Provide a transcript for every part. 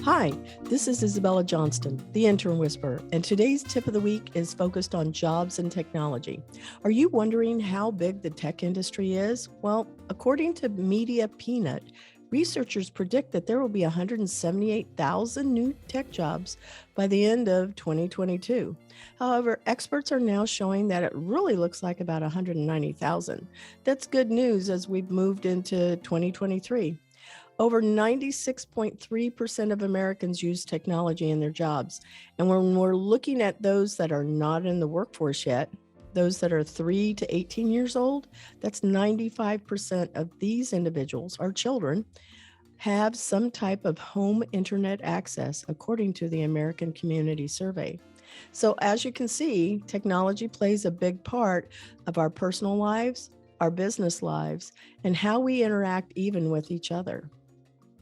Hi, this is Isabella Johnston, the Intern Whisperer, and today's tip of the week is focused on jobs and technology. Are you wondering how big the tech industry is? Well, according to Media Peanut, researchers predict that there will be 178,000 new tech jobs by the end of 2022. However, experts are now showing that it really looks like about 190,000. That's good news as we've moved into 2023. Over 96.3% of Americans use technology in their jobs. And when we're looking at those that are not in the workforce yet, those that are 3 to 18 years old, that's 95% of these individuals, our children, have some type of home internet access, according to the American Community Survey. So as you can see, technology plays a big part of our personal lives, our business lives, and how we interact even with each other.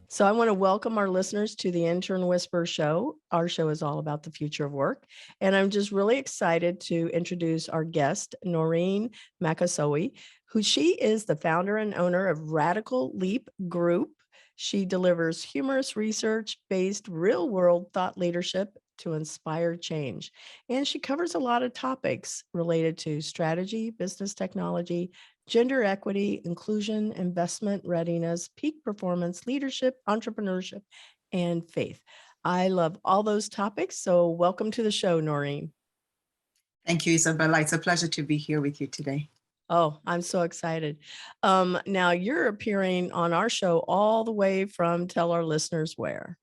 So I want to welcome our listeners to the Intern Whisperer show. Our show is all about the future of work. And I'm just really excited to introduce our guest, Noreen Makosewe, she is the founder and owner of Radical Leap Group. She delivers humorous research-based real-world thought leadership to inspire change. And she covers a lot of topics related to strategy, business technology, gender equity, inclusion, investment readiness, peak performance, leadership, entrepreneurship, and faith. I love all those topics. So welcome to the show, Noreen. Thank you, Isabella. It's a pleasure to be here with you today. Oh, I'm so excited. Now you're appearing on our show all the way from, tell our listeners where.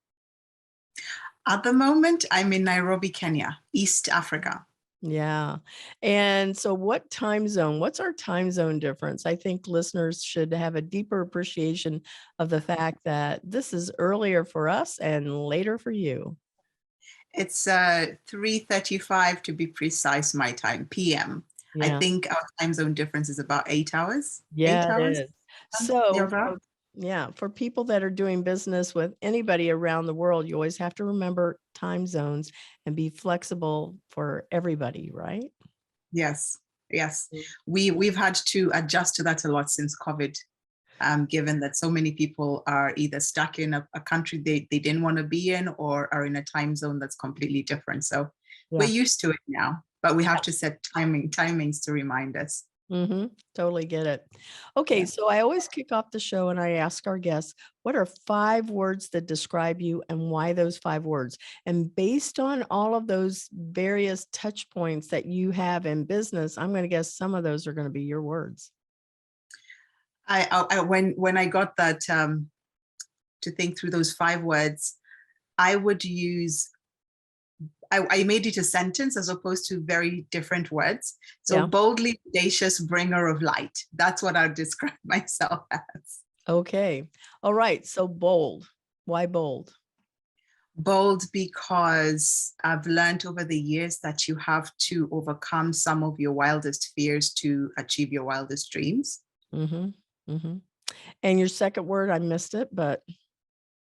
At the moment, I'm in Nairobi, Kenya, East Africa. Yeah. And so what's our time zone difference? I think listeners should have a deeper appreciation of the fact that this is earlier for us and later for you. It's 3:35 to be precise, my time, PM. Yeah. I think our time zone difference is about 8 hours. Yeah, 8 hours. It is. So for people that are doing business with anybody around the world, you always have to remember time zones and be flexible for everybody, right? Yes. We've had to adjust to that a lot since COVID, given that so many people are either stuck in a country they didn't want to be in or are in a time zone that's completely different. So we're used to it now, but we have to set timings to remind us. Mm-hmm. Totally get it. Okay, so I always kick off the show and I ask our guests, what are 5 words that describe you and why those 5 words? And based on all of those various touch points that you have in business, I'm going to guess some of those are going to be your words. When I got that to think through those 5 words, I would use. I made it a sentence as opposed to very different words. So boldly audacious, bringer of light. That's what I would describe myself as. Okay. All right. So bold. Why bold? Bold because I've learned over the years that you have to overcome some of your wildest fears to achieve your wildest dreams. Mm-hmm. Mm-hmm. And your second word, I missed it, but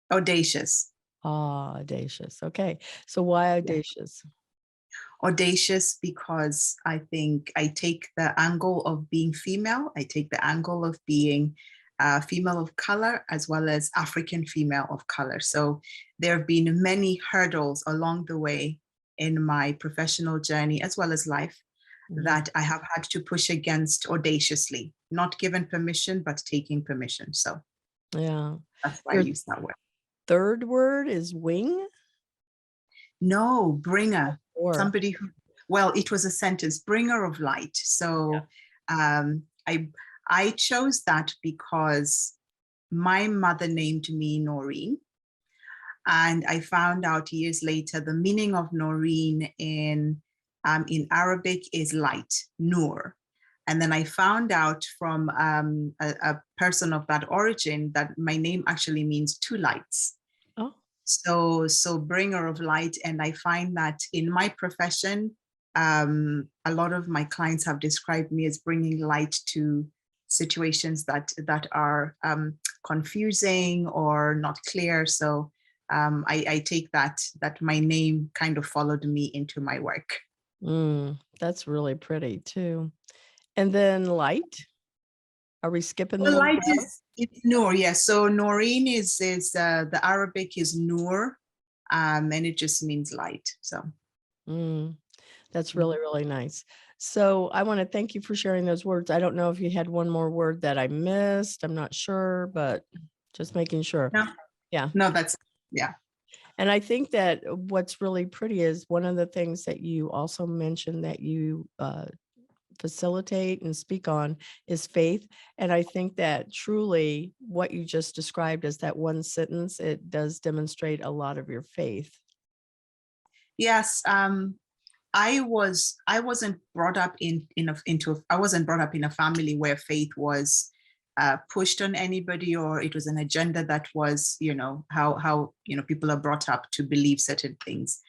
audacious. Audacious. Okay. So why audacious? Audacious because I think I take the angle of being female. I take the angle of being female of color as well as African female of color. So there have been many hurdles along the way in my professional journey as well as life that I have had to push against audaciously, not given permission, but taking permission. So that's why I use that word. Third word is wing? No, bringer. Somebody who, well, it was a sentence, bringer of light. So I chose that because my mother named me Noreen. And I found out years later the meaning of Noreen in Arabic is light, Nur. And then I found out from a person of that origin that my name actually means 2 lights. Oh. So bringer of light. And I find that in my profession, a lot of my clients have described me as bringing light to situations that are confusing or not clear. So I take that my name kind of followed me into my work. That's really pretty too. And then light. Are we skipping the light? It's Noor, yes. So Noreen is the Arabic is Noor, And it just means light. So. That's really, really nice. So I want to thank you for sharing those words. I don't know if you had one more word that I missed. I'm not sure, but just making sure. No, Yeah. no, yeah. And I think that what's really pretty is one of the things that you also mentioned that you facilitate and speak on is faith. And I think that truly what you just described as that one sentence, it does demonstrate a lot of your faith. Yes. I wasn't brought up I wasn't brought up in a family where faith was pushed on anybody, or it was an agenda that was, how people are brought up to believe certain things.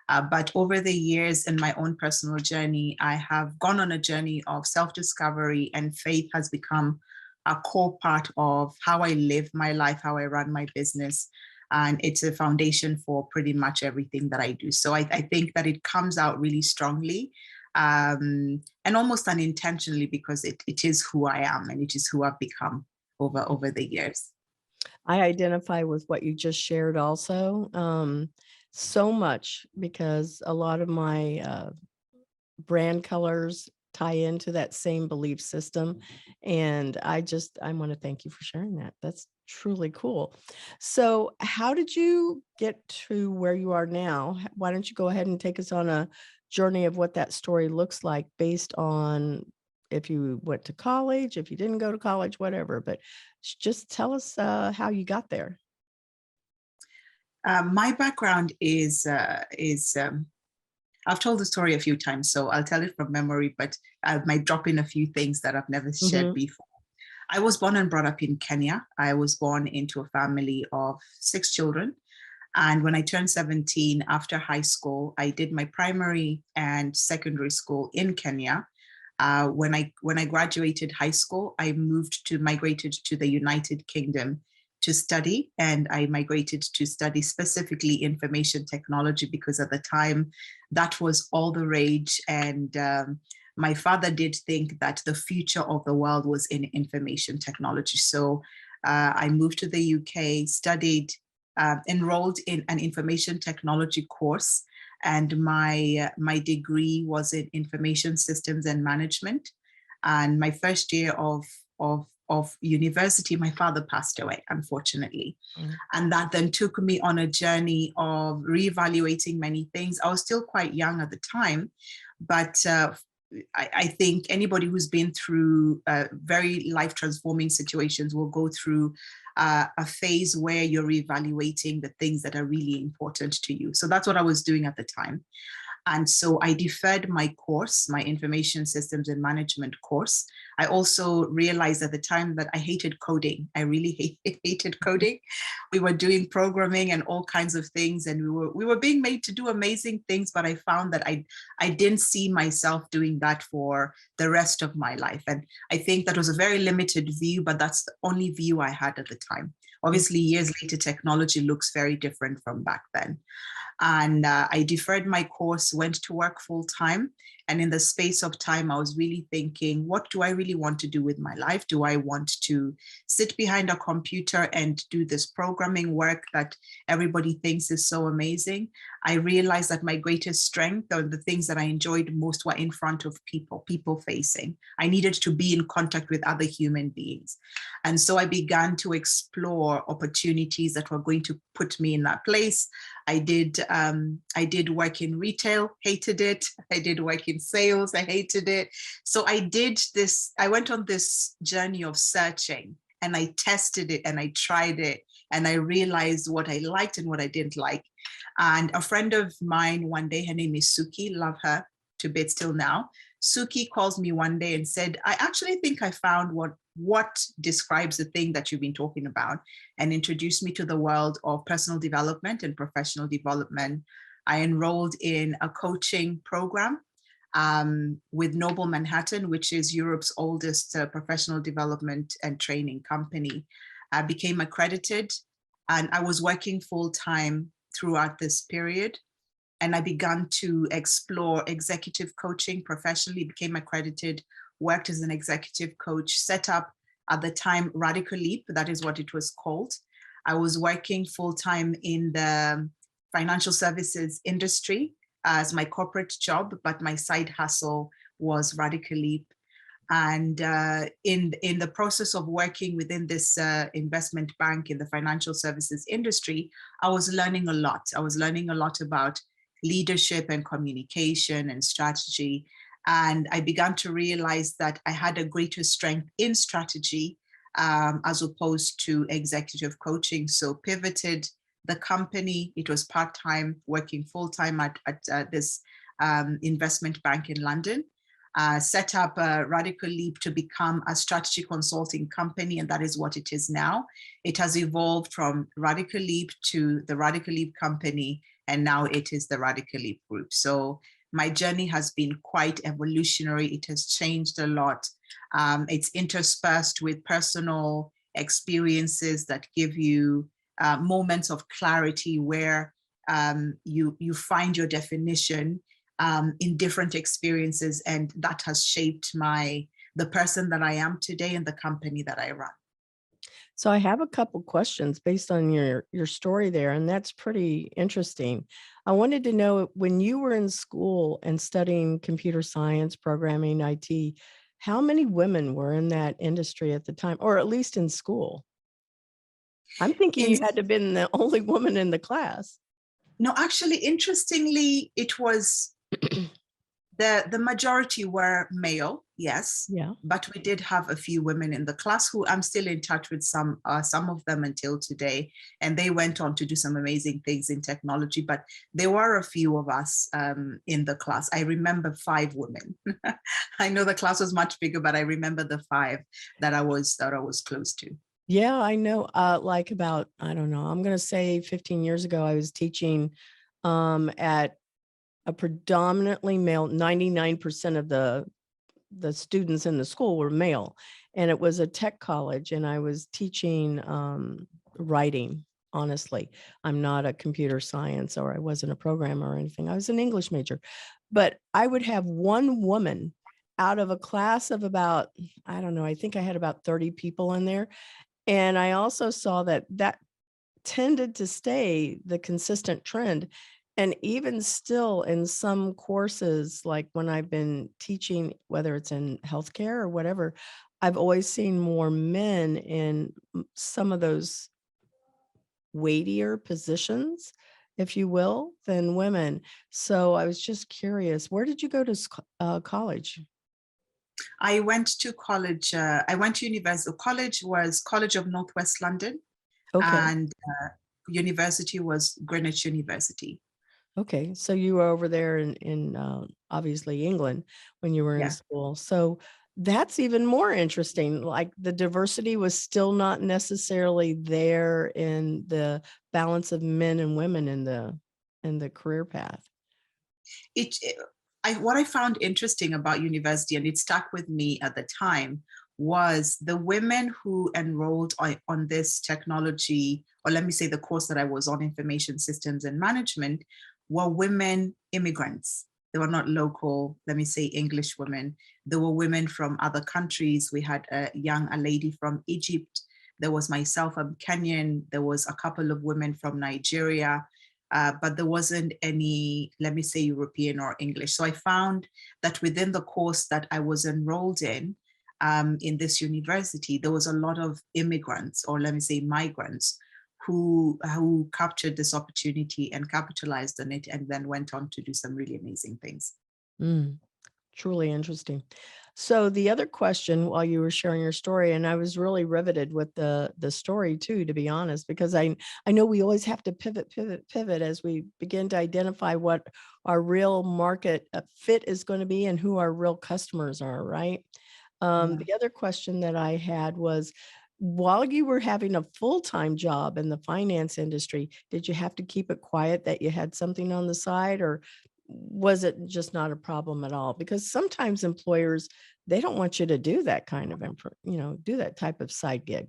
But over the years in my own personal journey, I have gone on a journey of self-discovery, and faith has become a core part of how I live my life, how I run my business. And it's a foundation for pretty much everything that I do. So I think that it comes out really strongly and almost unintentionally, because it is who I am, and it is who I've become over the years. I identify with what you just shared also so much, because a lot of my brand colors tie into that same belief system. And I want to thank you for sharing that. That's truly cool. So how did you get to where you are now? Why don't you go ahead and take us on a journey of what that story looks like, based on if you went to college, if you didn't go to college, whatever, but just tell us how you got there. My background is I've told the story a few times, so I'll tell it from memory, but I might drop in a few things that I've never shared before. I was born and brought up in Kenya. I was born into a family of 6 children. And when I turned 17, after high school, I did my primary and secondary school in Kenya. When I graduated high school, I migrated to the United Kingdom to study, and I migrated to study specifically information technology, because at the time that was all the rage. And my father did think that the future of the world was in information technology. So I moved to the UK, studied, enrolled in an information technology course, and my degree was in information systems and management. And my first year of university, my father passed away, unfortunately. And that then took me on a journey of reevaluating many things. I was still quite young at the time, but I think anybody who's been through very life-transforming situations will go through a phase where you're reevaluating the things that are really important to you. So that's what I was doing at the time. And so I deferred my course, my information systems and management course. I also realized at the time that I hated coding. I really hated coding. We were doing programming and all kinds of things, and we were being made to do amazing things, but I found that I didn't see myself doing that for the rest of my life. And I think that was a very limited view, but that's the only view I had at the time. Obviously, years later, technology looks very different from back then. And I deferred my course, went to work full time. And in the space of time, I was really thinking, what do I really want to do with my life? Do I want to sit behind a computer and do this programming work that everybody thinks is so amazing? I realized that my greatest strength, or the things that I enjoyed most, were in front of people facing. I needed to be in contact with other human beings. And so I began to explore opportunities that were going to put me in that place. I did work in retail, hated it. I did work in sales, I hated it. So I went on this journey of searching, and I tested it and I tried it, and I realized what I liked and what I didn't like. And a friend of mine one day, her name is Suki, love her to bits till now. Suki calls me one day and said, I actually think I found what describes the thing that you've been talking about, and introduced me to the world of personal development and professional development. I enrolled in a coaching program with Noble Manhattan, which is Europe's oldest professional development and training company. I became accredited, and I was working full time throughout this period. And I began to explore executive coaching professionally, became accredited, worked as an executive coach, set up at the time Radical Leap, that is what it was called. I was working full time in the financial services industry as my corporate job, but my side hustle was Radical Leap. And in the process of working within this investment bank in the financial services industry, I was learning a lot. I was learning a lot about leadership and communication and strategy. And I began to realize that I had a greater strength in strategy as opposed to executive coaching. So pivoted the company. It was part-time, working full-time at this investment bank in London. Set up a Radical Leap to become a strategy consulting company, and that is what it is now. It has evolved from Radical Leap to the Radical Leap company, and now it is the Radical Leap Group. So my journey has been quite evolutionary. It has changed a lot. It's interspersed with personal experiences that give you moments of clarity where you find your definition in different experiences, and that has shaped the person that I am today and the company that I run. So I have a couple questions based on your story there, and that's pretty interesting. I wanted to know, when you were in school and studying computer science, programming, IT, how many women were in that industry at the time, or at least in school? I'm thinking you had to have been the only woman in the class. No, actually, interestingly, it was the majority were male, yes. Yeah. But we did have a few women in the class who I'm still in touch with some of them until today. And they went on to do some amazing things in technology. But there were a few of us in the class. I remember 5 women. I know the class was much bigger, but I remember the 5 that I was close to. Yeah, I know. Like about, I don't know, I'm going to say 15 years ago, I was teaching at a predominantly male. 99% of the students in the school were male, and it was a tech college, and I was teaching writing. Honestly, I'm not a computer science, or I wasn't a programmer or anything. I was an English major, but I would have one woman out of a class of about, I don't know, I think I had about 30 people in there. And I also saw that tended to stay the consistent trend. And even still, in some courses, like when I've been teaching, whether it's in healthcare or whatever, I've always seen more men in some of those weightier positions, if you will, than women. So I was just curious, where did you go to college? I went to college. I went to university. College was College of Northwest London. Okay. And university was Greenwich University. Okay, so you were over there in obviously England when you were in school. So that's even more interesting. Like, the diversity was still not necessarily there in the balance of men and women in the career path. What I found interesting about university, and it stuck with me at the time, was the women who enrolled on this technology, or let me say the course that I was on, information systems and management, were women immigrants. They were not local, let me say, English women. There were women from other countries. We had a lady from Egypt. There was myself, I'm Kenyan. There was a couple of women from Nigeria. But there wasn't any, let me say, European or English. So I found that within the course that I was enrolled in this university, there was a lot of immigrants, or let me say migrants, who captured this opportunity and capitalized on it, and then went on to do some really amazing things. Truly interesting. So the other question, while you were sharing your story, and I was really riveted with the story too, to be honest, because I know we always have to pivot as we begin to identify what our real market fit is going to be and who our real customers are, right? The other question that I had was, while you were having a full-time job in the finance industry, did you have to keep it quiet that you had something on the side, or was it just not a problem at all? Because sometimes employers, they don't want you to do that kind of, do that type of side gig.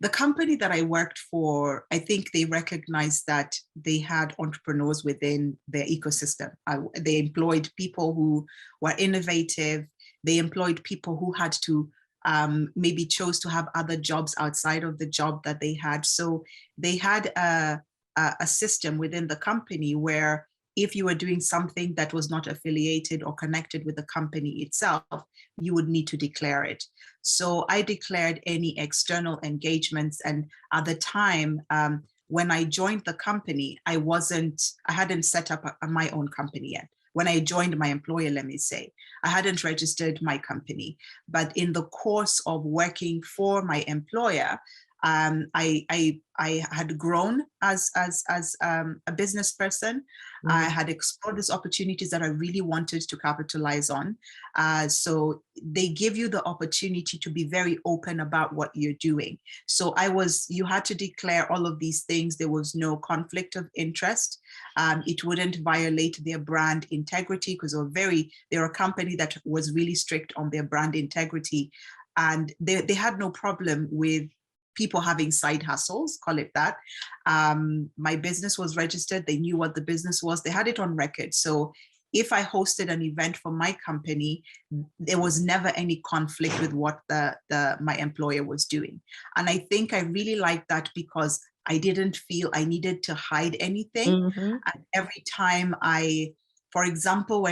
The company that I worked for, I think they recognized that they had entrepreneurs within their ecosystem. They employed people who were innovative. They employed people who had to maybe chose to have other jobs outside of the job that they had. So they had a system within the company where if you were doing something that was not affiliated or connected with the company itself, you would need to declare it. So I declared any external engagements. And at the time, when I joined the company, I hadn't set up my own company yet. When I joined my employer, let me say, I hadn't registered my company. But in the course of working for my employer, I had grown as a business person. Mhm. I had explored these opportunities that I really wanted to capitalize on. So they give you the opportunity to be very open about what you're doing. So you had to declare all of these things. There was no conflict of interest. It wouldn't violate their brand integrity because they're a company that was really strict on their brand integrity. And they had no problem with people having side hustles, call it that. My business was registered. They knew what the business was. They had it on record. So if I hosted an event for my company, there was never any conflict with what my employer was doing. And I think I really liked that because I didn't feel I needed to hide anything. Mhm. And every time for example,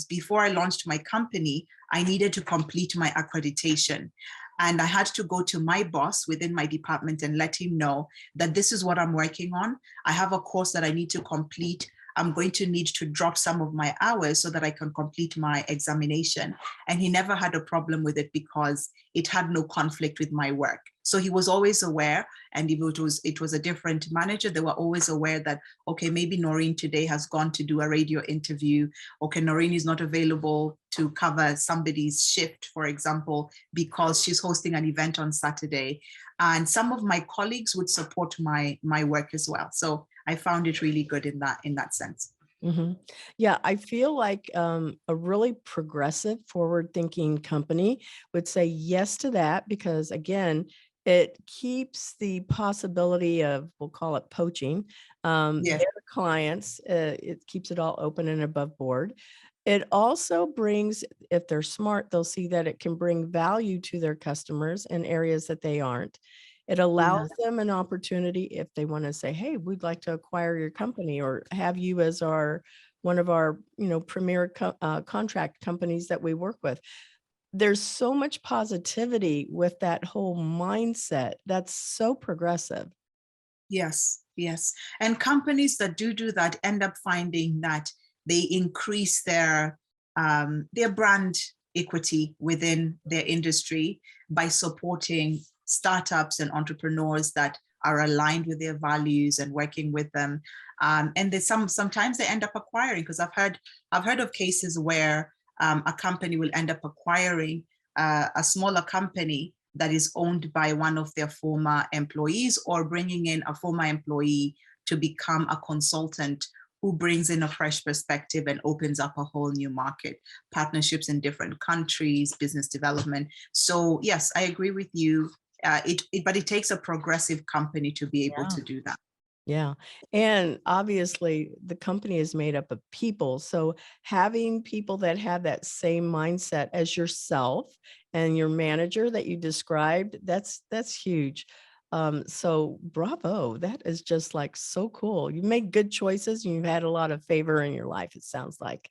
before I launched my company, I needed to complete my accreditation. And I had to go to my boss within my department and let him know that this is what I'm working on. I have a course that I need to complete. I'm going to need to drop some of my hours so that I can complete my examination. And he never had a problem with it because it had no conflict with my work. So he was always aware. And if it was a different manager, they were always aware that, okay, maybe Noreen today has gone to do a radio interview. Okay, Noreen is not available to cover somebody's shift, for example, because she's hosting an event on Saturday. And some of my colleagues would support my work as well. So I found it really good in that sense. Mm-hmm. Yeah, I feel like a really progressive, forward-thinking company would say yes to that because, again, it keeps the possibility of, we'll call it poaching, Yes. their clients. It keeps it all open and above board. It also brings, if they're smart, they'll see that it can bring value to their customers in areas that they aren't. It allows them an opportunity if they want to say, hey, we'd like to acquire your company or have you as one of our, premier contract companies that we work with. There's so much positivity with that whole mindset. That's so progressive. Yes, yes. And companies that do that end up finding that they increase their brand equity within their industry by supporting startups and entrepreneurs that are aligned with their values and working with them. And sometimes they end up acquiring, because I've heard of cases where a company will end up acquiring a smaller company that is owned by one of their former employees, or bringing in a former employee to become a consultant who brings in a fresh perspective and opens up a whole new market, partnerships in different countries, business development. So yes, I agree with you. But it takes a progressive company to be able to do that. Yeah. And obviously the company is made up of people. So having people that have that same mindset as yourself and your manager that you described, that's huge. So bravo. That is just like so cool. You made good choices and you've had a lot of favor in your life, it sounds like.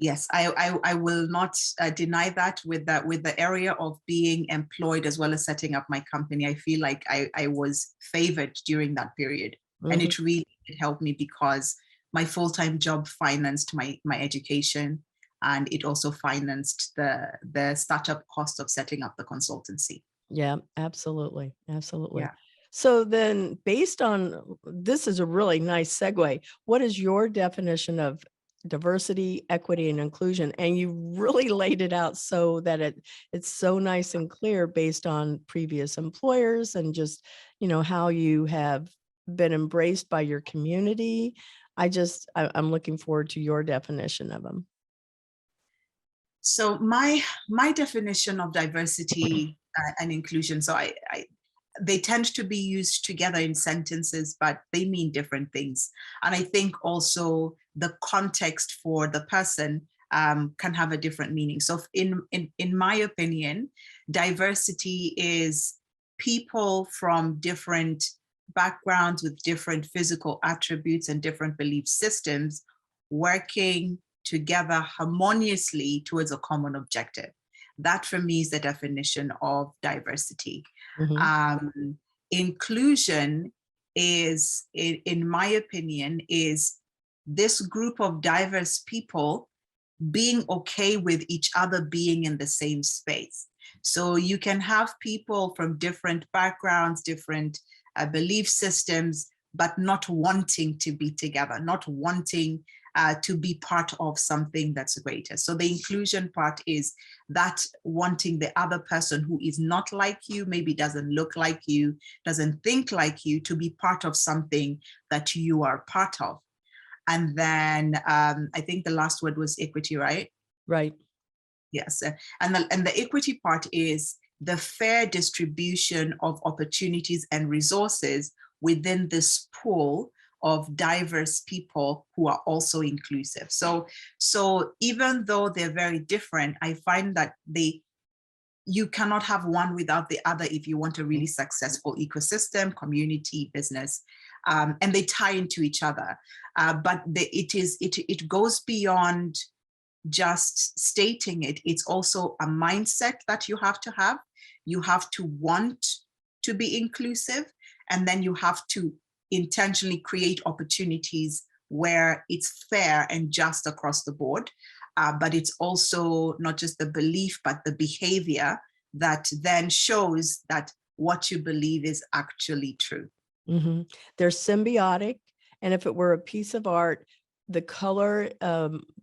Yes, I will not deny that with the area of being employed as well as setting up my company. I feel like I was favored during that period. And Mhm. it really helped me because my full-time job financed my education, and it also financed the startup cost of setting up the consultancy. Yeah, absolutely. Absolutely. Yeah. So then based on this is a really nice segue. What is your definition of diversity, equity, and inclusion? And you really laid it out so that it's so nice and clear based on previous employers and just, how you have been embraced by your community. I'm looking forward to your definition of them. So my definition of diversity and inclusion, so they tend to be used together in sentences, but they mean different things. And I think also the context for the person can have a different meaning. So in my opinion, diversity is people from different backgrounds, with different physical attributes and different belief systems working together harmoniously towards a common objective. That for me is the definition of diversity. Mm-hmm. Um, Inclusion is, in my opinion, is this group of diverse people being okay with each other being in the same space. So you can have people from different backgrounds, different belief systems, but not wanting to be together, not wanting to be part of something that's greater. So the inclusion part is that wanting the other person who is not like you, maybe doesn't look like you, doesn't think like you, to be part of something that you are part of. And then I think the last word was equity, right? Right. Yes. And the equity part is the fair distribution of opportunities and resources within this pool of diverse people who are also inclusive. So even though they're very different, I find that you cannot have one without the other if you want a really successful ecosystem, community, business, and they tie into each other. But it goes beyond just stating it. It's also a mindset that you have to have. You have to want to be inclusive, and then you have to intentionally create opportunities where it's fair and just across the board. But it's also not just the belief, but the behavior that then shows that what you believe is actually true. Mm-hmm. They're symbiotic. And if it were a piece of art, the color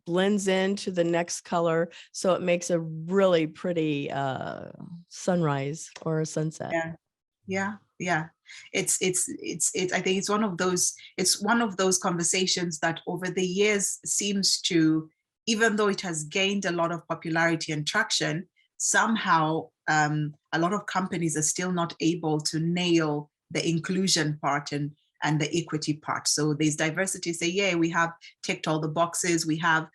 blends into the next color. So it makes a really pretty sunrise or a sunset. Yeah. It's I think it's one of those conversations that over the years seems to, even though it has gained a lot of popularity and traction, somehow a lot of companies are still not able to nail the inclusion part and the equity part. So there's diversity, say, yeah, we have ticked all the boxes, we have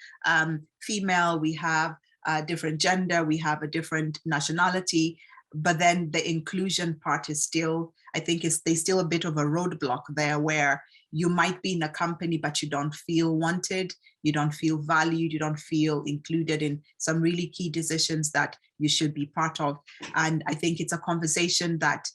female, we have a different gender, we have a different nationality, but then the inclusion part is still, I think there's still a bit of a roadblock there, where you might be in a company, but you don't feel wanted, you don't feel valued, you don't feel included in some really key decisions that you should be part of. And I think it's a conversation that,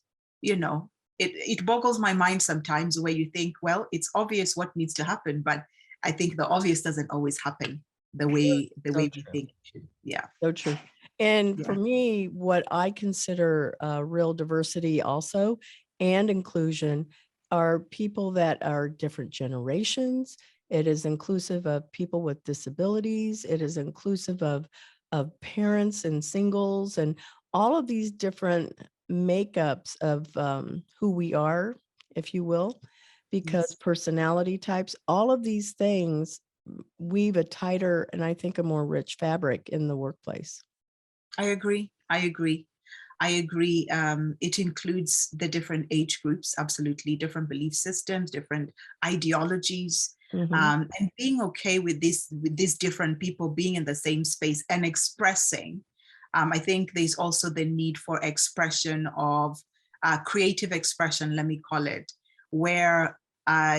it boggles my mind sometimes, where you think, well, it's obvious what needs to happen, but I think the obvious doesn't always happen the way we think it should. Yeah. So true. And for Yeah. me, what I consider real diversity also and inclusion are people that are different generations. It is inclusive of people with disabilities. It is inclusive of parents and singles and all of these different makeups of who we are, if you will, because Yes. personality types, all of these things weave a tighter and I think a more rich fabric in the workplace. I agree. It includes the different age groups, absolutely, different belief systems, different ideologies, Mm-hmm. and being okay with these different people being in the same space and expressing. I think there's also the need for expression of creative expression, let me call it, where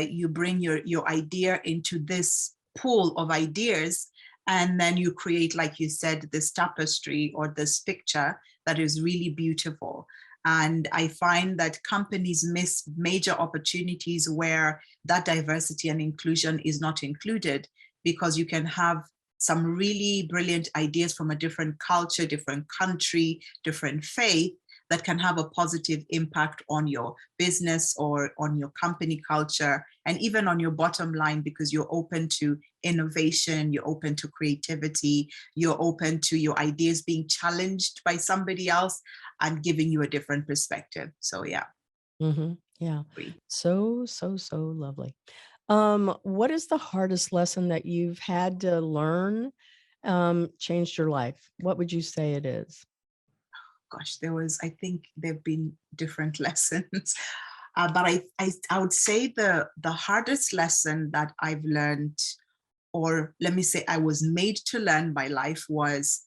you bring your idea into this pool of ideas, and then you create, like you said, this tapestry or this picture that is really beautiful. And I find that companies miss major opportunities where that diversity and inclusion is not included, because you can have some really brilliant ideas from a different culture, different country, different faith, that can have a positive impact on your business or on your company culture, and even on your bottom line, because you're open to innovation, you're open to creativity, you're open to your ideas being challenged by somebody else and giving you a different perspective. So yeah. Mm-hmm. Yeah. So lovely. What is the hardest lesson that you've had to learn, changed your life? What would you say it is? Gosh, I think there've been different lessons. But I would say the hardest lesson that I've learned, or let me say I was made to learn by life, was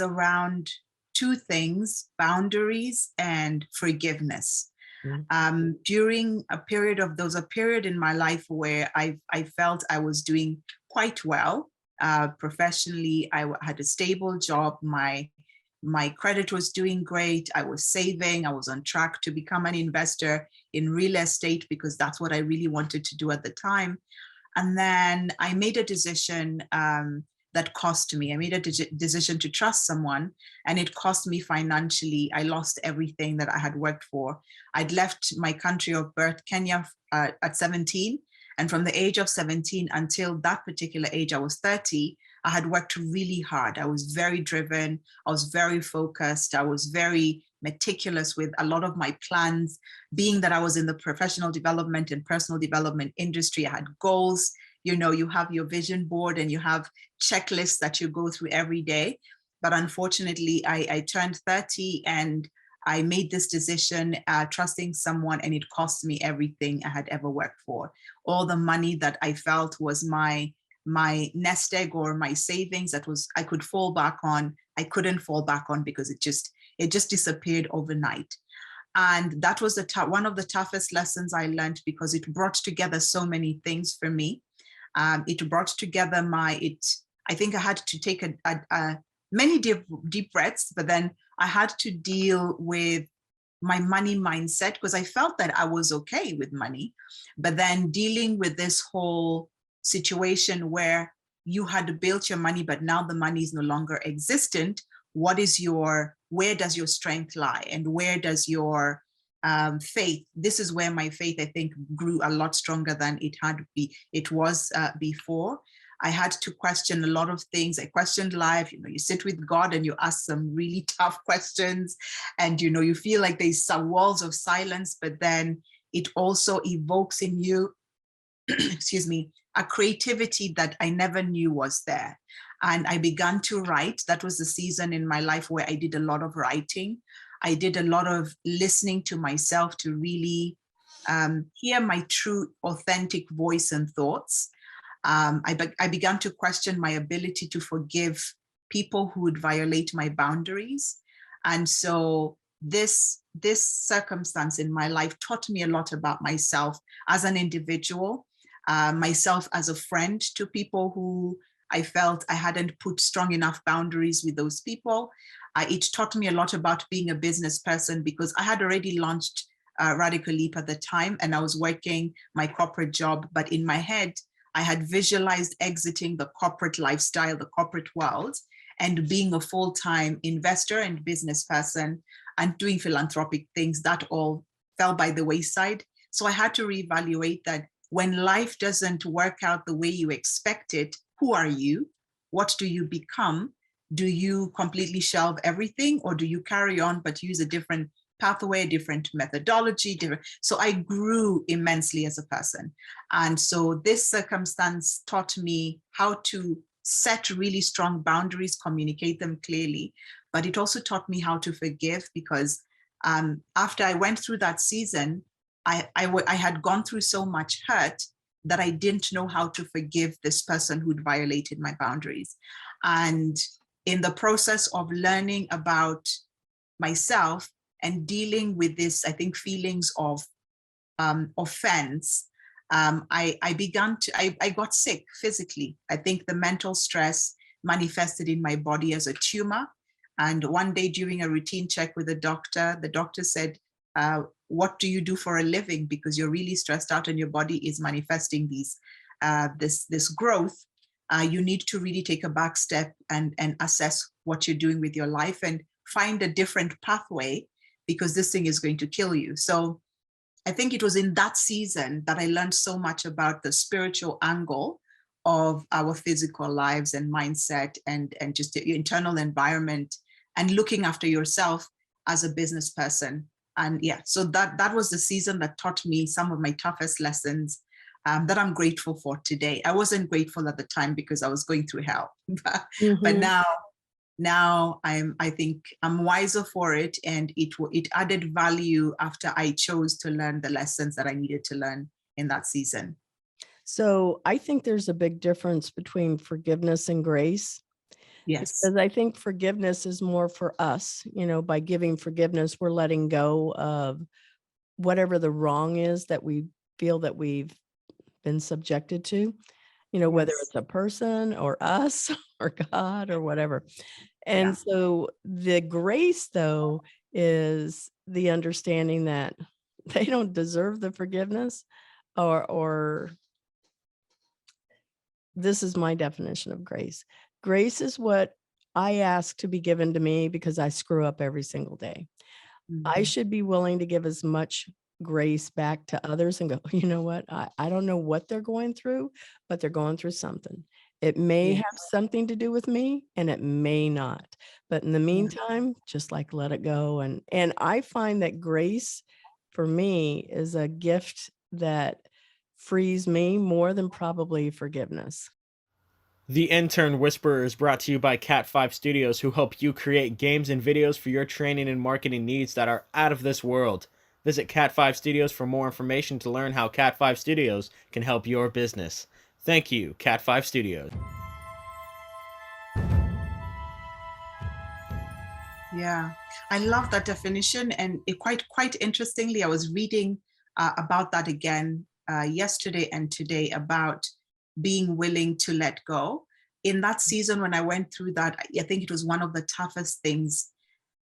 around two things: boundaries and forgiveness. Mm. During a period of, there was a period in my life where I felt I was doing quite well. Professionally, had a stable job. My credit was doing great. I was saving. I was on track to become an investor in real estate because that's what I really wanted to do at the time. And then I made a decision that cost me. I made a decision to trust someone, and it cost me financially. I lost everything that I had worked for. I'd left my country of birth, Kenya, at 17. And from the age of 17 until that particular age, I was 30, I had worked really hard. I was very driven. I was very focused. I was very meticulous with a lot of my plans, being that I was in the professional development and personal development industry. I had goals. You know, you have your vision board and you have checklists that you go through every day. But unfortunately, I turned 30 and I made this decision, trusting someone, and it cost me everything I had ever worked for. All the money that I felt was my nest egg or my savings that was I could fall back on, I couldn't fall back on because it just disappeared overnight. And that was one of the toughest lessons I learned, because it brought together so many things for me. It brought together I think I had to take many deep breaths, but then I had to deal with my money mindset, because I felt that I was okay with money, but then dealing with this whole situation where you had built your money, but now the money is no longer existent. Where does your strength lie, and where does your faith? This is where my faith, I think, grew a lot stronger than it was before. I had to question a lot of things. I questioned life. You know, you sit with God and you ask some really tough questions, and you know, you feel like there's some walls of silence, but then it also evokes in you, excuse me, a creativity that I never knew was there. And I began to write. That was the season in my life where I did a lot of writing. I did a lot of listening to myself to really hear my true, authentic voice and thoughts. I began to question my ability to forgive people who would violate my boundaries. And so this circumstance in my life taught me a lot about myself as an individual, myself as a friend to people who I felt I hadn't put strong enough boundaries with those people. It taught me a lot about being a business person, because I had already launched Radical Leap at the time, and I was working my corporate job, but in my head, I had visualized exiting the corporate lifestyle, the corporate world, and being a full-time investor and business person and doing philanthropic things. That all fell by the wayside. So I had to reevaluate that when life doesn't work out the way you expect it, who are you? What do you become? Do you completely shelve everything, or do you carry on but use a different pathway, a different methodology? So I grew immensely as a person. And so this circumstance taught me how to set really strong boundaries, communicate them clearly, but it also taught me how to forgive, because after I went through that season, I had gone through so much hurt that I didn't know how to forgive this person who'd violated my boundaries. And in the process of learning about myself and dealing with this, I think, feelings of offense, I got sick physically. I think the mental stress manifested in my body as a tumor. And one day during a routine check with the doctor said, what do you do for a living? Because you're really stressed out and your body is manifesting this growth. You need to really take a back step and assess what you're doing with your life and find a different pathway, because this thing is going to kill you. So I think it was in that season that I learned so much about the spiritual angle of our physical lives and mindset, and just the internal environment, and looking after yourself as a business person. And yeah, so that was the season that taught me some of my toughest lessons, that I'm grateful for today. I wasn't grateful at the time because I was going through hell, but now I think I'm wiser for it, and it added value after I chose to learn the lessons that I needed to learn in that season. So I think there's a big difference between forgiveness and grace. Yes. Because I think forgiveness is more for us, by giving forgiveness, we're letting go of whatever the wrong is that we feel that we've been subjected to, you know, whether Yes. it's a person or us or God or whatever. Yeah. And so the grace, though, is the understanding that they don't deserve the forgiveness, or this is my definition of grace. Grace is what I ask to be given to me because I screw up every single day. I Mhm. should be willing to give as much grace back to others and go, you know what? I don't know what they're going through, but they're going through something. It may Yeah. have something to do with me and it may not. But in the Yeah. meantime, just like let it go. And I find that grace for me is a gift that frees me more than probably forgiveness. The Intern Whisperer is brought to you by Cat 5 Studios, who help you create games and videos for your training and marketing needs that are out of this world. Visit Cat 5 Studios for more information to learn how Cat 5 Studios can help your business. Thank you, Cat 5 Studios. Yeah, I love that definition, and it quite interestingly, I was reading about that again yesterday and today about being willing to let go. In that season, when I went through that, I think it was one of the toughest things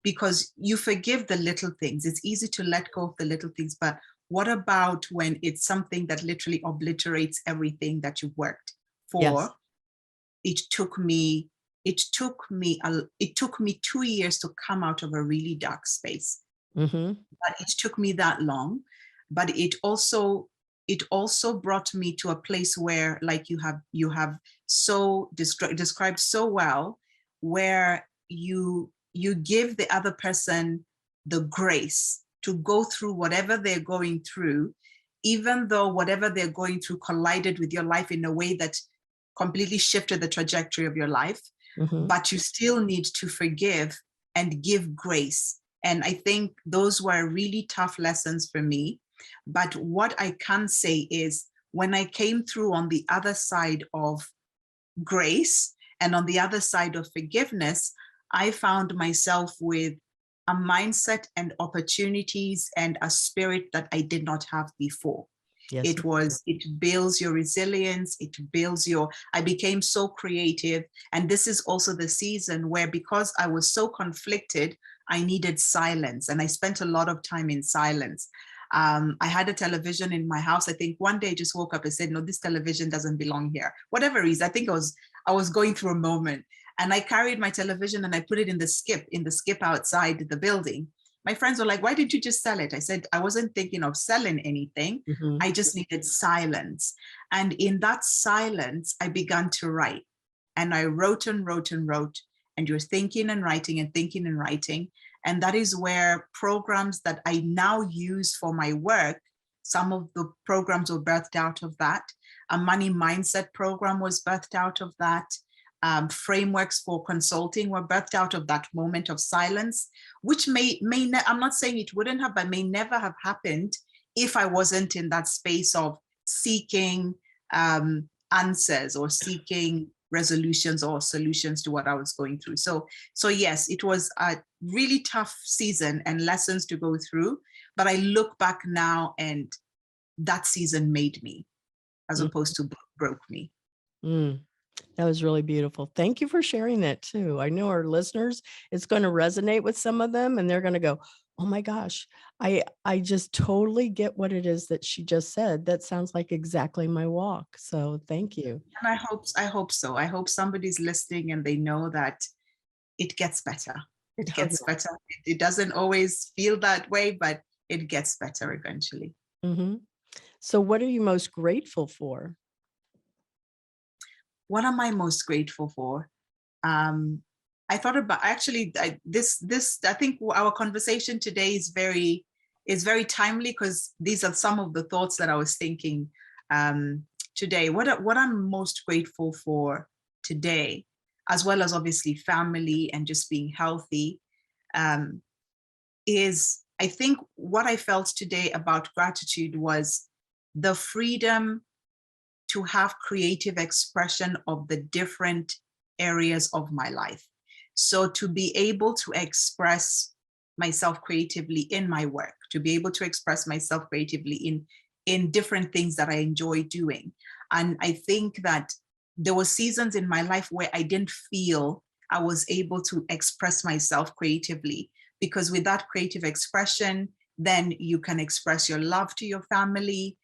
because you forgive the little things. It's easy to let go of the little things, but what about when it's something that literally obliterates everything that you worked Yes. for? it took me it took me 2 years to come out of a really dark space, Mm-hmm. but it took me that long. But it also brought me to a place where, like you have so described so well, where you give the other person the grace to go through whatever they're going through, even though whatever they're going through collided with your life in a way that completely shifted the trajectory of your life. Mm-hmm. But you still need to forgive and give grace. And I think those were really tough lessons for me. But what I can say is, when I came through on the other side of grace and on the other side of forgiveness, I found myself with a mindset and opportunities and a spirit that I did not have before. Yes. It builds your resilience, I became so creative. And this is also the season where, because I was so conflicted, I needed silence, and I spent a lot of time in silence. I had a television in my house. I think one day I just woke up and said, no, this television doesn't belong here. Whatever reason, I think I was going through a moment, and I carried my television and I put it in the skip outside the building. My friends were like, why did you just sell it? I said, I wasn't thinking of selling anything. Mm-hmm. I just needed silence. And in that silence, I began to write. And I wrote and wrote and wrote. And you're thinking and writing and thinking and writing. And that is where programs that I now use for my work, some of the programs were birthed out of that. A money mindset program was birthed out of that. Frameworks for consulting were birthed out of that moment of silence, which I'm not saying it wouldn't have, but may never have happened if I wasn't in that space of seeking answers or seeking resolutions or solutions to what I was going through. So yes, it was a really tough season and lessons to go through, but I look back now and that season made me, as opposed to broke me. Mm. That was really beautiful. Thank you for sharing that too. I know our listeners, it's going to resonate with some of them, and they're going to go, oh my gosh, I just totally get what it is that she just said. That sounds like exactly my walk. So thank you. And I hope so. I hope somebody's listening and they know that it gets better. It gets better. It doesn't always feel that way, but it gets better eventually. Mm-hmm. So what are you most grateful for? What am I most grateful for? I thought about, actually, I think our conversation today is very timely, because these are some of the thoughts that I was thinking today. What I'm most grateful for today, as well as obviously family and just being healthy, is, I think what I felt today about gratitude was the freedom to have creative expression of the different areas of my life. So to be able to express myself creatively in my work, to be able to express myself creatively in different things that I enjoy doing. And I think that there were seasons in my life where I didn't feel I was able to express myself creatively, because with that creative expression, then you can express your love to your family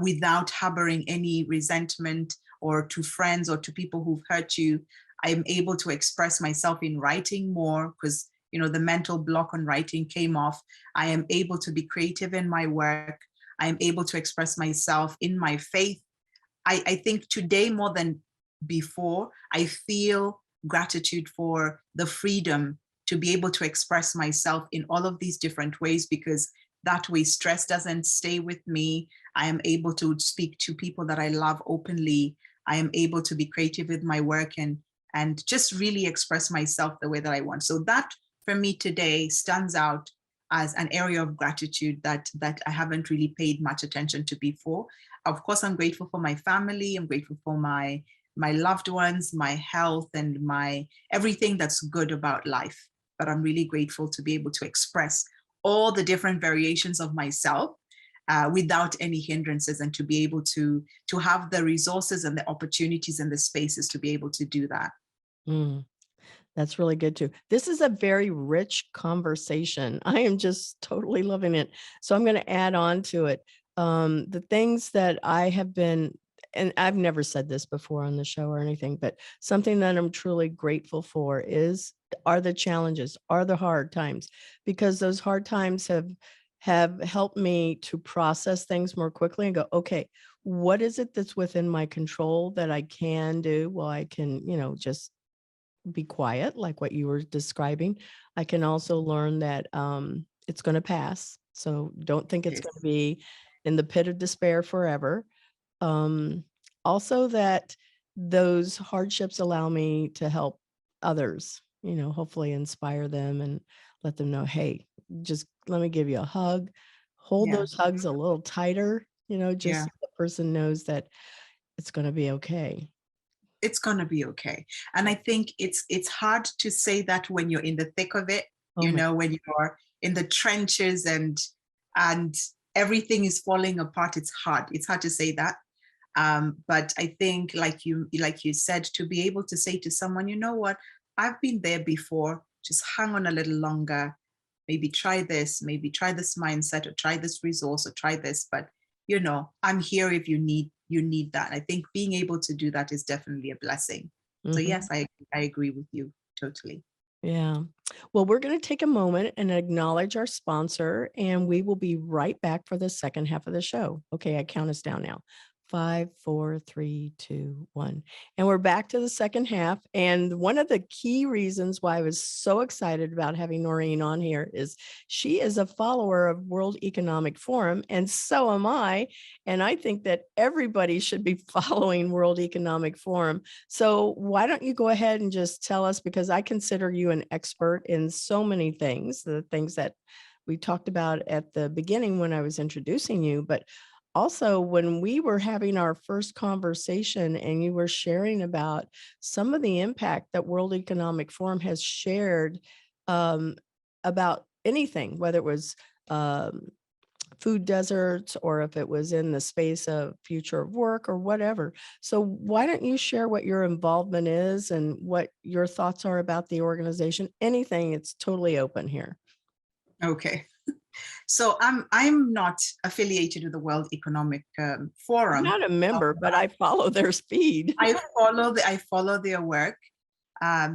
without harboring any resentment, or to friends or to people who've hurt you. I'm able to express myself in writing more because, the mental block on writing came off. I am able to be creative in my work. I am able to express myself in my faith. I think today more than before, I feel gratitude for the freedom to be able to express myself in all of these different ways, because that way stress doesn't stay with me. I am able to speak to people that I love openly. I am able to be creative with my work and just really express myself the way that I want. So that for me today stands out as an area of gratitude that I haven't really paid much attention to before. Of course, I'm grateful for my family. I'm grateful for my loved ones, my health, and my everything that's good about life. But I'm really grateful to be able to express all the different variations of myself without any hindrances, and to be able to have the resources and the opportunities and the spaces to be able to do that. That's really good too. This is a very rich conversation. I am just totally loving it. So I'm going to add on to it. The things that I have been, and I've never said this before on the show or anything, but something that I'm truly grateful for are the challenges, are the hard times, because those hard times have helped me to process things more quickly and go, okay, what is it that's within my control that I can do? Well, I can, just be quiet, like what you were describing. I can also learn that it's going to pass. So don't think it's going to be in the pit of despair forever. Also that those hardships allow me to help others, hopefully inspire them and let them know, hey, just let me give you a hug, hold those hugs a little tighter, just so the person knows that it's going to be okay. It's going to be okay. And I think it's hard to say that when you're in the thick of it, when you're in the trenches and everything is falling apart. It's hard to say that. But I think like you said, to be able to say to someone, you know what, I've been there before, just hang on a little longer, maybe try this mindset, or try this resource, or try this, but I'm here if you need that. I think being able to do that is definitely a blessing. So yes, I agree with you totally. Yeah. Well, we're going to take a moment and acknowledge our sponsor, and we will be right back for the second half of the show. Okay, I count us down now. 5, 4, 3, 2, 1. And we're back to the second half. And one of the key reasons why I was so excited about having Noreen on here is she is a follower of World Economic Forum, and so am I. And I think that everybody should be following World Economic Forum. So why don't you go ahead and just tell us, because I consider you an expert in so many things, the things that we talked about at the beginning when I was introducing you, but also when we were having our first conversation and you were sharing about some of the impact that World Economic Forum has shared about anything, whether it was food deserts or if it was in the space of future of work or whatever. So why don't you share what your involvement is and what your thoughts are about the organization? Anything, it's totally open here. Okay. So I'm not affiliated with the World Economic Forum. I'm not a member, but I follow their feed. I follow their work.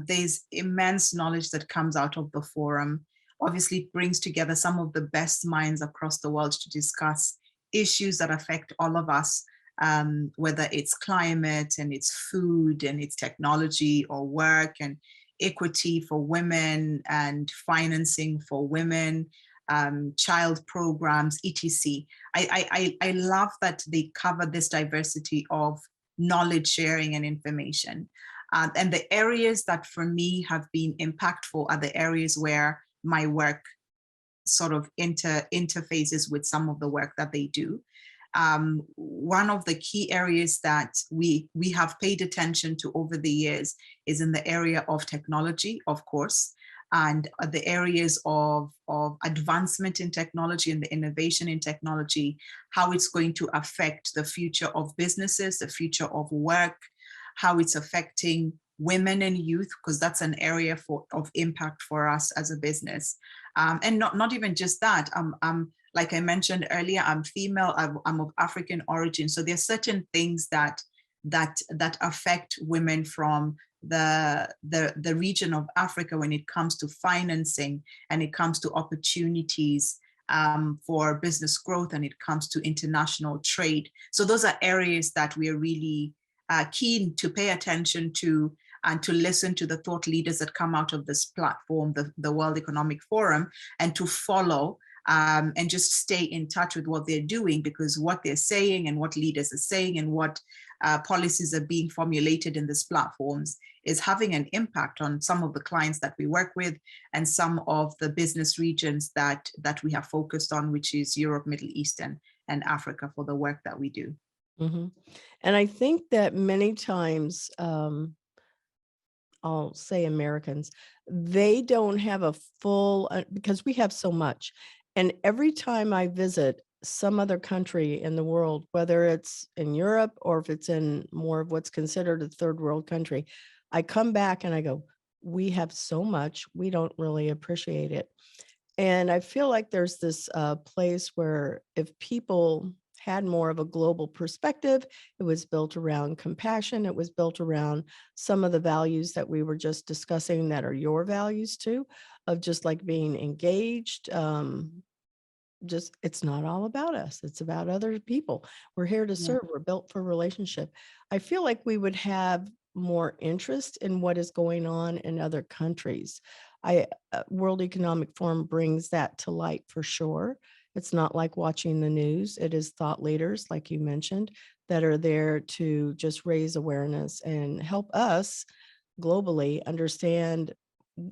There's immense knowledge that comes out of the forum. Obviously, it brings together some of the best minds across the world to discuss issues that affect all of us, whether it's climate and it's food and it's technology or work and equity for women and financing for women, child programs, etc. I love that they cover this diversity of knowledge sharing and information. And the areas that for me have been impactful are the areas where my work sort of interfaces with some of the work that they do. One of the key areas that we have paid attention to over the years is in the area of technology, of course. and the areas of advancement in technology and the innovation in technology, how it's going to affect the future of businesses, the future of work, how it's affecting women and youth, because that's an area of impact for us as a business. And not even just that. Like I mentioned earlier, I'm female, I'm of African origin. So there's certain things that affect women from the region of Africa when it comes to financing and it comes to opportunities for business growth and it comes to international trade. So those are areas that we are really keen to pay attention to and to listen to the thought leaders that come out of this platform, the World Economic Forum, and to follow and just stay in touch with what they're doing, because what they're saying and what leaders are saying and what policies are being formulated in these platforms is having an impact on some of the clients that we work with and some of the business regions that we have focused on, which is Europe, Middle East, and Africa for the work that we do. Mm-hmm. And I think that many times, I'll say Americans, they don't have a full, because we have so much. And every time I visit some other country in the world, whether it's in Europe or if it's in more of what's considered a third world country, I come back and I go, we have so much, we don't really appreciate it. And I feel like there's this place where if people had more of a global perspective, it was built around compassion, it was built around some of the values that we were just discussing that are your values too, of just like being engaged. Just it's not all about us, it's about other people. We're here to serve, we're built for relationship. I feel like we would have more interest in what is going on in other countries. World Economic Forum brings that to light for sure. It's not like watching the news. It is thought leaders, like you mentioned, that are there to just raise awareness and help us globally understand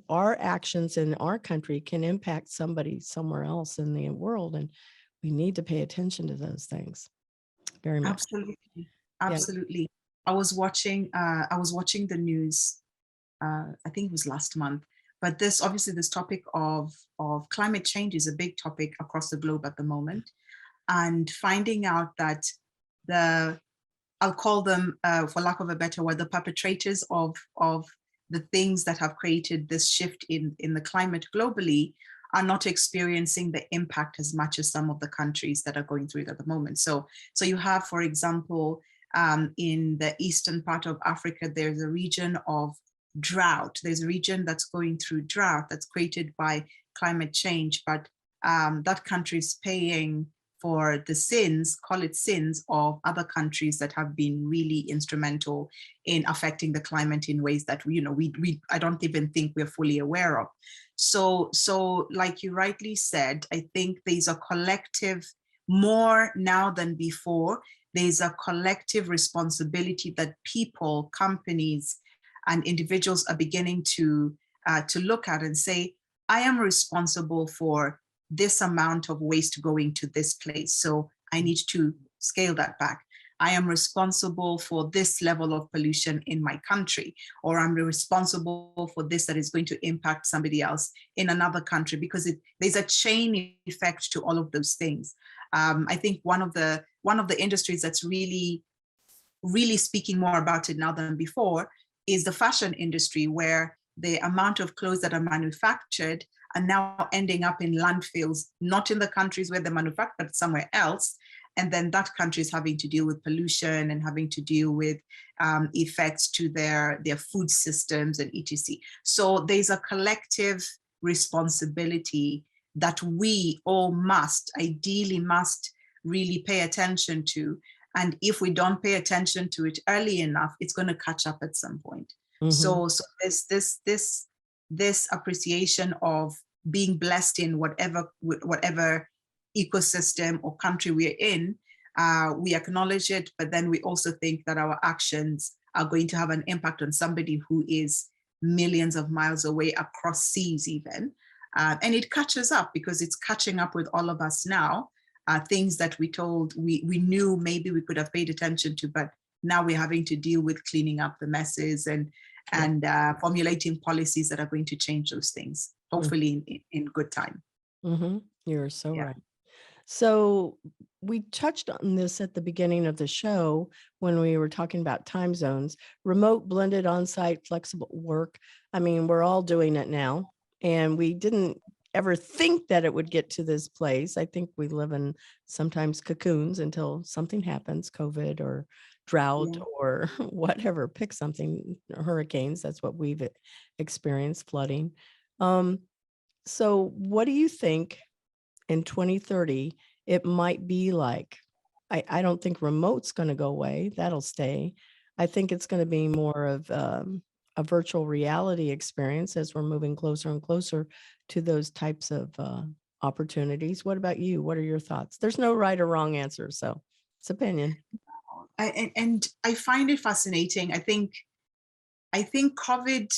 our actions in our country can impact somebody somewhere else in the world. And we need to pay attention to those things very much. Absolutely. Absolutely. Yeah. I was watching the news, I think it was last month, but this topic of climate change is a big topic across the globe at the moment. And finding out that I'll call them, for lack of a better word, the perpetrators of the things that have created this shift in the climate globally are not experiencing the impact as much as some of the countries that are going through it at the moment. So you have, for example, in the eastern part of Africa, there's a region of drought. There's a region that's going through drought that's created by climate change, but that country is paying for the sins, call it sins, of other countries that have been really instrumental in affecting the climate in ways that we I don't even think we're fully aware of. So like you rightly said, I think there's a collective, more now than before, there's a collective responsibility that people, companies, and individuals are beginning to look at and say, I am responsible for this amount of waste going to this place, so I need to scale that back. I am responsible for this level of pollution in my country, or I'm responsible for this that is going to impact somebody else in another country, because there's a chain effect to all of those things. I think one of the industries that's really speaking more about it now than before is the fashion industry, where the amount of clothes that are manufactured are now ending up in landfills, not in the countries where they're manufactured, but somewhere else. And then that country is having to deal with pollution and having to deal with effects to their food systems and etc. So there's a collective responsibility that we all must really pay attention to. And if we don't pay attention to it early enough, it's going to catch up at some point. Mm-hmm. So there's this appreciation of being blessed in whatever ecosystem or country we're in. We acknowledge it, but then we also think that our actions are going to have an impact on somebody who is millions of miles away, across seas even. And it catches up, because it's catching up with all of us now. Things that we knew maybe we could have paid attention to, but now we're having to deal with cleaning up the messes and and formulating policies that are going to change those things, hopefully in good time. Mm-hmm. You're so Yeah. right. So we touched on this at the beginning of the show when we were talking about time zones, remote, blended, on-site, flexible work. I mean, we're all doing it now, and we didn't ever think that it would get to this place. I think we live in sometimes cocoons until something happens, COVID or drought or whatever, pick something, hurricanes. That's what we've experienced, flooding. So what do you think in 2030 it might be like? I don't think remote's going to go away. That'll stay. I think it's going to be more of a virtual reality experience as we're moving closer and closer to those types of opportunities. What about you? What are your thoughts? There's no right or wrong answer, so it's opinion. And I find it fascinating. I think COVID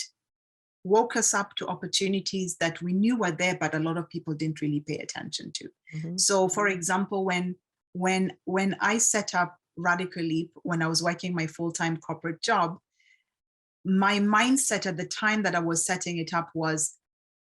woke us up to opportunities that we knew were there, but a lot of people didn't really pay attention to. Mhm. So, for example, when I set up Radical Leap, when I was working my full-time corporate job, my mindset at the time that I was setting it up was,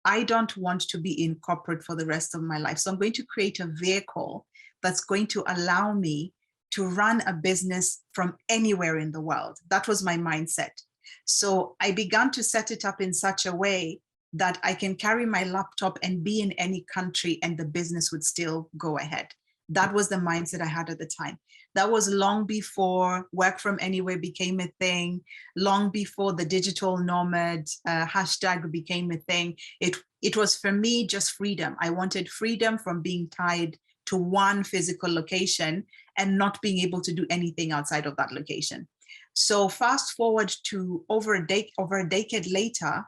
I don't want to be in corporate for the rest of my life. So I'm going to create a vehicle that's going to allow me to run a business from anywhere in the world. That was my mindset. So I began to set it up in such a way that I can carry my laptop and be in any country and the business would still go ahead. That was the mindset I had at the time. That was long before work from anywhere became a thing, long before the digital nomad hashtag became a thing. It was for me just freedom. I wanted freedom from being tied to one physical location and not being able to do anything outside of that location. So fast forward to over a decade later,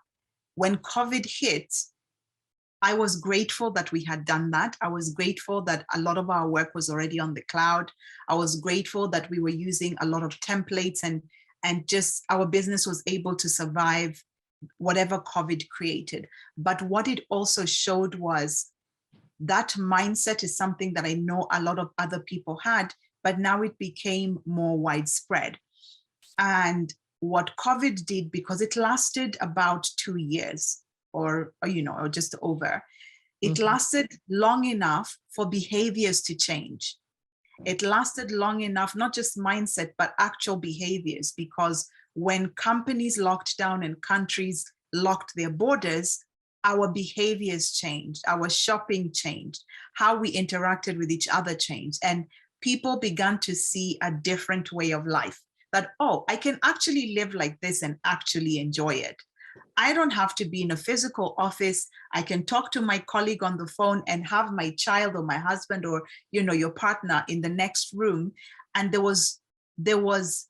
when COVID hit, I was grateful that we had done that. I was grateful that a lot of our work was already on the cloud. I was grateful that we were using a lot of templates and just our business was able to survive whatever COVID created. But what it also showed was that mindset is something that I know a lot of other people had, but now it became more widespread. And what COVID did, because it lasted about 2 years or just over, it lasted long enough for behaviors to change. It lasted long enough, not just mindset, but actual behaviors, because when companies locked down and countries locked their borders, our behaviors changed, our shopping changed, how we interacted with each other changed, and people began to see a different way of life. That, oh, I can actually live like this and actually enjoy it. I don't have to be in a physical office. I can talk to my colleague on the phone and have my child or my husband or your partner in the next room. And there was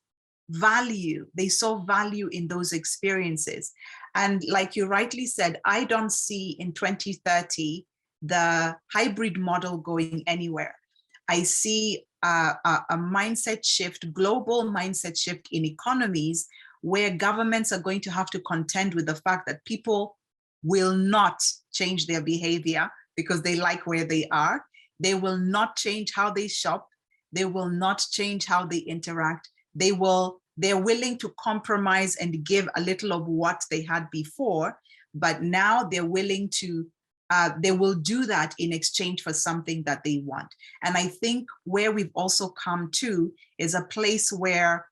value. They saw value in those experiences. And like you rightly said, I don't see in 2030 the hybrid model going anywhere. I see a mindset shift, global mindset shift in economies, where governments are going to have to contend with the fact that people will not change their behavior because they like where they are. They will not change how they shop. They will not change how they interact. They're willing to compromise and give a little of what they had before, but now they're willing to they will do that in exchange for something that they want. And I think where we've also come to is a place where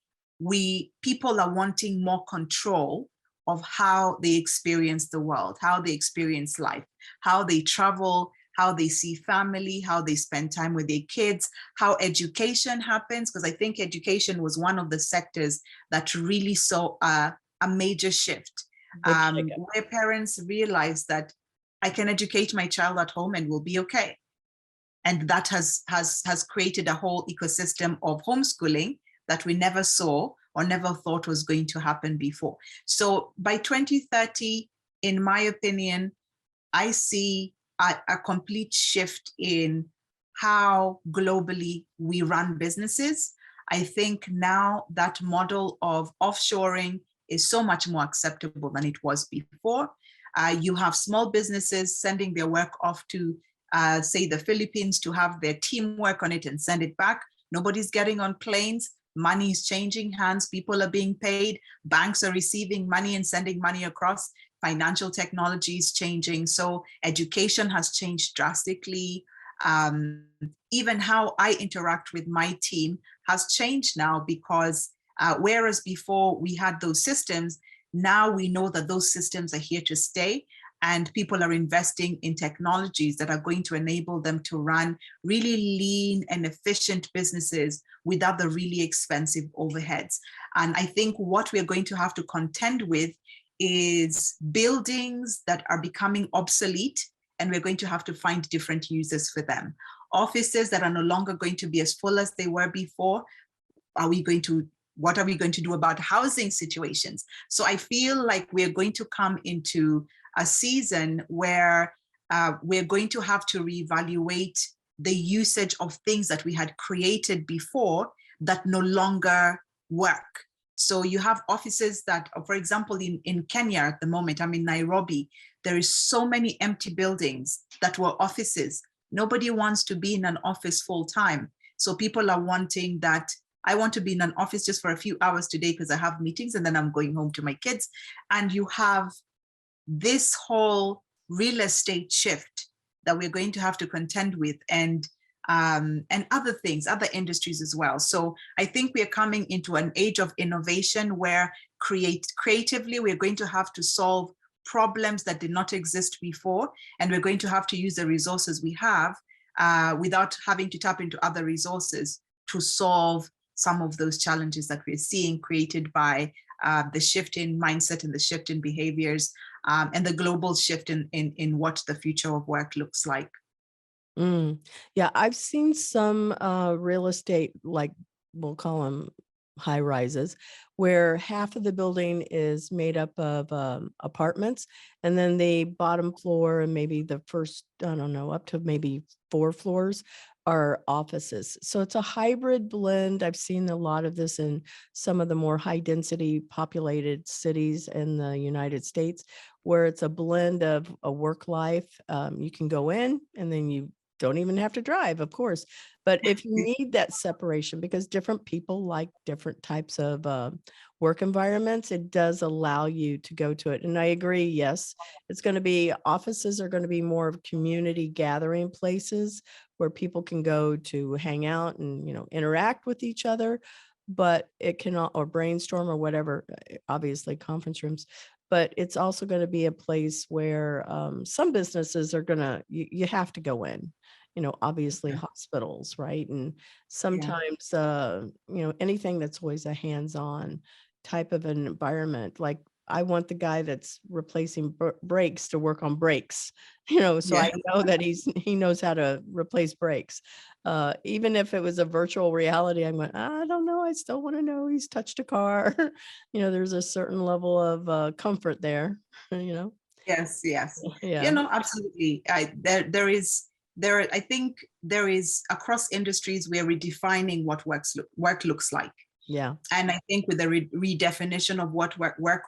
people are wanting more control of how they experience the world, how they experience life, how they travel, how they see family, how they spend time with their kids, how education happens. Because I think education was one of the sectors that really saw a major shift, where parents realized that I can educate my child at home and we'll be okay. And that has created a whole ecosystem of homeschooling that we never saw or never thought was going to happen before. So by 2030, in my opinion, I see a complete shift in how globally we run businesses. I think now that model of offshoring is so much more acceptable than it was before. You have small businesses sending their work off to, say, the Philippines to have their team work on it and send it back. Nobody's getting on planes. money is changing hands, people are being paid, banks are receiving money and sending money across, financial technology is changing. So education has changed drastically. Even how I interact with my team has changed now, because whereas before we had those systems, now we know that those systems are here to stay, and people are investing in technologies that are going to enable them to run really lean and efficient businesses without the really expensive overheads. And I think what we're going to have to contend with is buildings that are becoming obsolete, and we're going to have to find different uses for them. Offices that are no longer going to be as full as they were before. What are we going to do about housing situations? So I feel like we're going to come into a season where we're going to have to reevaluate the usage of things that we had created before that no longer work. So you have offices that, for example, in Kenya at the moment, I'm in Nairobi, there is so many empty buildings that were offices. Nobody wants to be in an office full time. So people are wanting that, I want to be in an office just for a few hours today because I have meetings and then I'm going home to my kids. And you have this whole real estate shift that we're going to have to contend with, and other things, other industries as well. So I think we are coming into an age of innovation where creatively we're going to have to solve problems that did not exist before, and we're going to have to use the resources we have without having to tap into other resources to solve some of those challenges that we're seeing created by the shift in mindset and the shift in behaviors, and the global shift in what the future of work looks like. Yeah, I've seen some real estate, like we'll call them high rises, where half of the building is made up of apartments, and then the bottom floor and maybe the first, I don't know, up to maybe 4 floors are offices. So it's a hybrid blend. I've seen a lot of this in some of the more high density populated cities in the United States, where it's a blend of a work life. You can go in and then you don't even have to drive, of course. But if you need that separation, because different people like different types of work environments, it does allow you to go to it. And I agree, yes, it's going to be, offices are going to be more of community gathering places where people can go to hang out and, interact with each other, but it cannot, or brainstorm or whatever, obviously conference rooms. But it's also going to be a place where some businesses are going to, you have to go in, obviously hospitals, right? And sometimes, anything that's always a hands-on type of an environment. Like I want the guy that's replacing brakes to work on brakes, so I know that he knows how to replace brakes. Even if it was a virtual reality, I'm going, I don't know. I still want to know he's touched a car. There's a certain level of comfort there, Yes. Yeah. Absolutely. I think there is across industries we're redefining what work looks like. Yeah. And I think with the redefinition of what work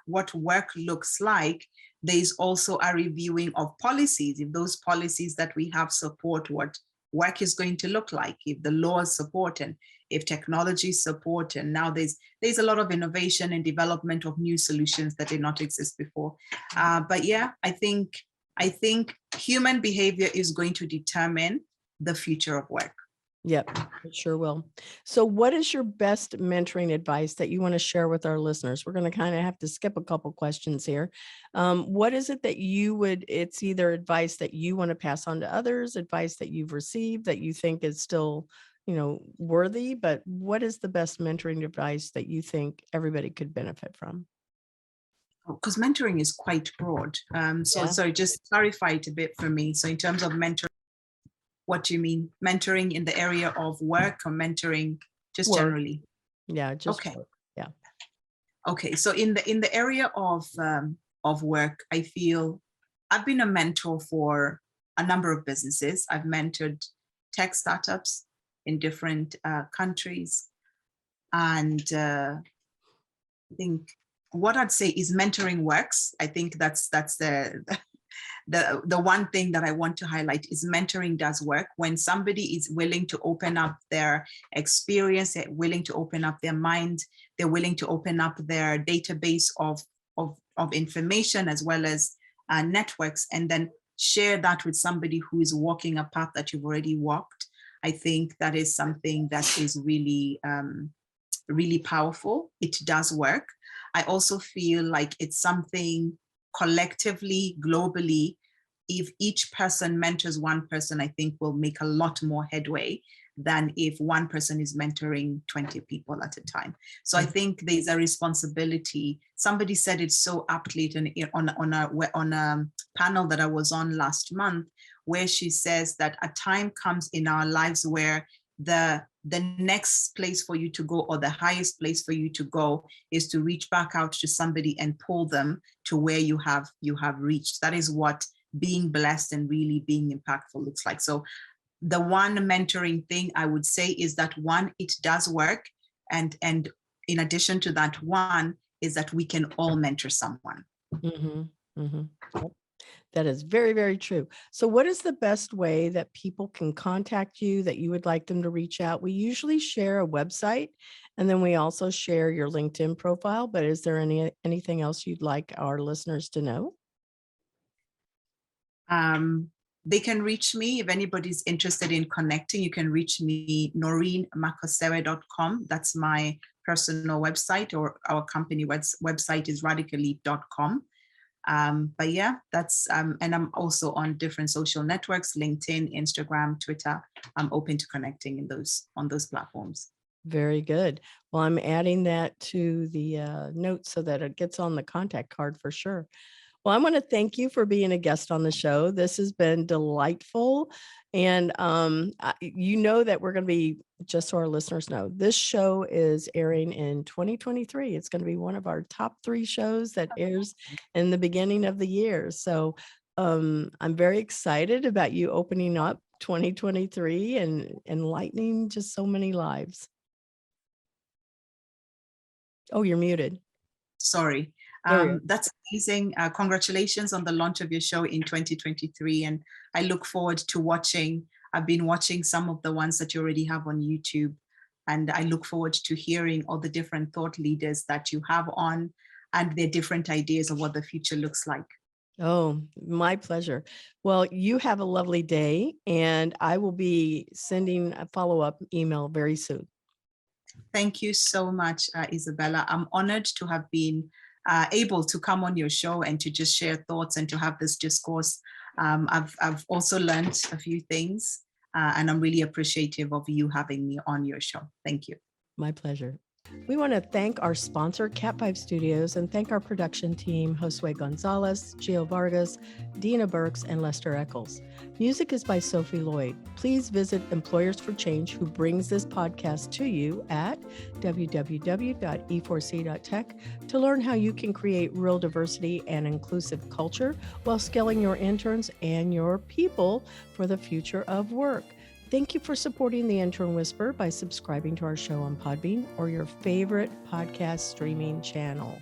looks like, there's also a reviewing of policies. If those policies that we have support what work is going to look like, if the laws support, and if technology support, and now there's a lot of innovation and development of new solutions that did not exist before. But yeah, I think human behavior is going to determine the future of work. Yep, it sure will. So what is your best mentoring advice that you want to share with our listeners? We're going to kind of have to skip a couple questions here. What is it that it's either advice that you want to pass on to others, advice that you've received that you think is still, worthy, but what is the best mentoring advice that you think everybody could benefit from? Because mentoring is quite broad. So just clarify it a bit for me. So in terms of mentoring, what do you mean? Mentoring in the area of work or mentoring just generally? Yeah, just okay. Work. Yeah. Okay, so in the area of work, I feel I've been a mentor for a number of businesses. I've mentored tech startups in different countries, and I think what I'd say is mentoring works. I think that's the the one thing that I want to highlight is mentoring does work. When somebody is willing to open up their experience, they're willing to open up their mind, they're willing to open up their database of information as well as networks, and then share that with somebody who is walking a path that you've already walked. I think that is something that is really, really powerful. It does work. I also feel like it's something collectively, globally, if each person mentors one person, I think will make a lot more headway than if one person is mentoring 20 people at a time. So I think there's a responsibility. Somebody said it so aptly on a panel that I was on last month, where she says that a time comes in our lives where the next place for you to go, or the highest place for you to go, is to reach back out to somebody and pull them to where you have reached. That is what being blessed and really being impactful looks like. So the one mentoring thing I would say is that, one, it does work. And in addition to that, one is that we can all mentor someone. Mm-hmm. Mm-hmm. Yep. That is very, very true. So what is the best way that people can contact you, that you would like them to reach out? We usually share a website, and then we also share your LinkedIn profile, but is there anything else you'd like our listeners to know? They can reach me if anybody's interested in connecting. You can reach me noreenmakosewe.com. That's my personal website, or our company website is radicalleap.com. But yeah, that's and I'm also on different social networks: LinkedIn, Instagram, Twitter. I'm open to connecting on those platforms. Very good. Well, I'm adding that to the notes so that it gets on the contact card for sure. Well, I want to thank you for being a guest on the show. This has been delightful. And you know that we're going to be, just so our listeners know, this show is airing in 2023. It's going to be one of our top 3 shows that airs in the beginning of the year. So I'm very excited about you opening up 2023 and enlightening just so many lives. Oh, you're muted. Sorry. That's amazing. Congratulations on the launch of your show in 2023. And I look forward to watching. I've been watching some of the ones that you already have on YouTube. And I look forward to hearing all the different thought leaders that you have on, and their different ideas of what the future looks like. Oh, my pleasure. Well, you have a lovely day, and I will be sending a follow-up email very soon. Thank you so much, Isabella. I'm honored to have been able to come on your show and to just share thoughts and to have this discourse. I've also learned a few things, and I'm really appreciative of you having me on your show. Thank you. My pleasure. We want to thank our sponsor, Cat 5 Studios, and thank our production team, Josue Gonzalez, Gio Vargas, Dina Burks, and Lester Eccles. Music is by Sophie Lloyd. Please visit Employers for Change, who brings this podcast to you, at www.e4c.tech to learn how you can create real diversity and inclusive culture while scaling your interns and your people for the future of work. Thank you for supporting the Intern Whisperer by subscribing to our show on Podbean or your favorite podcast streaming channel.